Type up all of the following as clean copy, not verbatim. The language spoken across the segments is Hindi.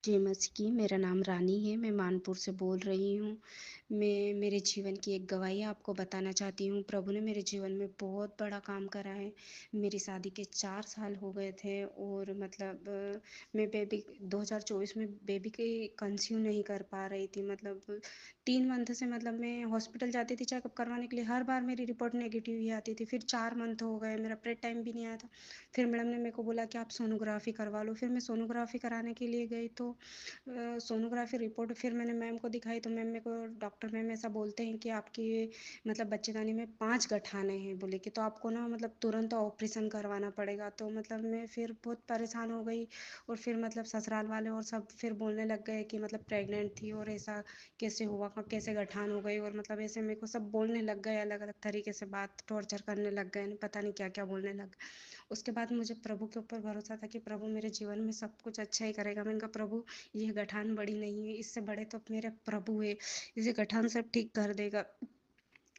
जय मसीह की। मेरा नाम रानी है, मैं मानपुर से बोल रही हूँ। मैं मेरे जीवन की एक गवाही आपको बताना चाहती हूँ। प्रभु ने मेरे जीवन में बहुत बड़ा काम करा है। मेरी शादी के 4 साल हो गए थे और मतलब मैं बेबी 2024 में बेबी की कंसीव नहीं कर पा रही थी। मतलब 3 मंथ से मतलब मैं हॉस्पिटल जाती थी चेकअप करवाने के लिए, हर बार मेरी रिपोर्ट नेगेटिव ही आती थी। फिर 4 मंथ हो गए, मेरा पीरियड टाइम भी नहीं आया था। फिर मैडम ने मेरे को बोला कि आप सोनोग्राफ़ी करवा लो। फिर मैं सोनोग्राफ़ी कराने के लिए गई तो सोनोग्राफी रिपोर्ट फिर मैंने मैम को दिखाई तो मैम मेरे को डॉक्टर मैम ऐसा बोलते हैं कि आपकी मतलब बच्चेदानी में 5 गठाने हैं बोले कि तो आपको ना मतलब तुरंत ऑपरेशन करवाना पड़ेगा। तो मतलब मैं फिर बहुत परेशान हो गई और फिर मतलब ससुराल वाले और सब फिर बोलने लग गए कि मतलब प्रेग्नेंट थी और ऐसा कैसे हुआ, कैसे गठान हो गई, और मतलब ऐसे मेरे को सब बोलने लग गए, अलग अलग तरीके से बात टॉर्चर करने लग गए, पता नहीं क्या क्या बोलने लग गए। उसके बाद मुझे प्रभु के ऊपर भरोसा था कि प्रभु मेरे जीवन में सब कुछ अच्छा ही करेगा। मैंने कहा प्रभु, ये गठान बड़ी नहीं है, इससे बड़े तो मेरे प्रभु है, इसे गठान सब ठीक कर देगा।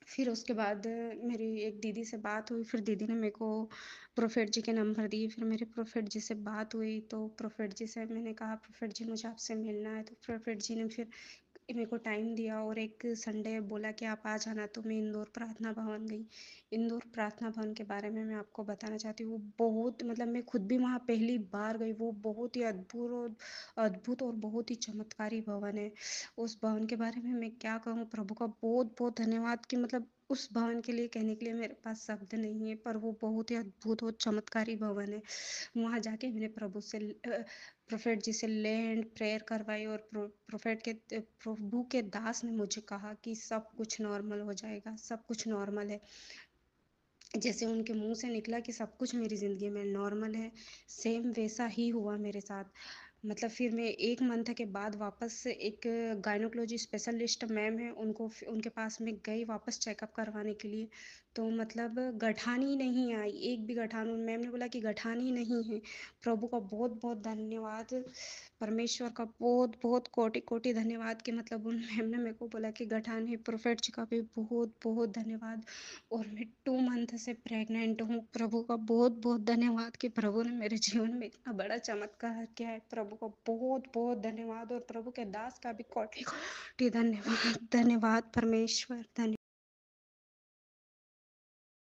फिर उसके बाद मेरी एक दीदी से बात हुई, फिर दीदी ने मेरे को प्रोफेट जी के नंबर दिए। फिर मेरे प्रोफेट जी से बात हुई तो प्रोफेट जी से मैंने कहा प्रोफेट जी मुझे आपसे मिलना है। तो प्रोफेट जी ने फिर मेरे को टाइम दिया और एक संडे बोला कि आप आ जाना। तो मैं इंदौर प्रार्थना भवन गई। इंदौर प्रार्थना भवन के बारे में मैं आपको बताना चाहती हूँ। वो बहुत मतलब मैं खुद भी वहाँ पहली बार गई। वो बहुत ही अद्भुत और बहुत ही चमत्कारी भवन है। उस भवन के बारे में मैं क्या कहूँ, प्रभु का बहुत बहुत धन्यवाद कि मतलब उस भवन के लिए कहने के लिए मेरे पास शब्द नहीं है, पर वो बहुत ही अद्भुत और चमत्कारी भवन है। वहाँ जाके मैंने प्रोफेट जी से लैंड प्रेयर करवाई और प्रोफेट के प्रभु के दास ने मुझे कहा कि सब कुछ नॉर्मल हो जाएगा, सब कुछ नॉर्मल है। जैसे उनके मुंह से निकला कि सब कुछ मेरी ज़िंदगी में नॉर्मल है, सेम वैसा ही हुआ मेरे साथ। मतलब फिर मैं 1 मंथ के बाद वापस एक गायनोकोलॉजी स्पेशलिस्ट मैम है, उनके पास मैं गई वापस चेकअप करवाने के लिए। तो मतलब गठान ही नहीं आई, एक भी गठान। मैम ने बोला कि गठान ही नहीं है। प्रभु का बहुत बहुत धन्यवाद, परमेश्वर का बहुत बहुत कोटि कोटि धन्यवाद कि मतलब उन मैम ने मेरे को बोला कि गठान है। प्रोफेट जी का भी बहुत बहुत धन्यवाद। और मैं 2 मंथ से प्रेग्नेंट हूँ। प्रभु का बहुत बहुत धन्यवाद कि प्रभु ने मेरे जीवन में इतना बड़ा चमत्कार किया है। प्रभु का बहुत बहुत धन्यवाद और प्रभु के दास का भी कोटि कोटि धन्यवाद। धन्यवाद परमेश्वर, धन्यवाद।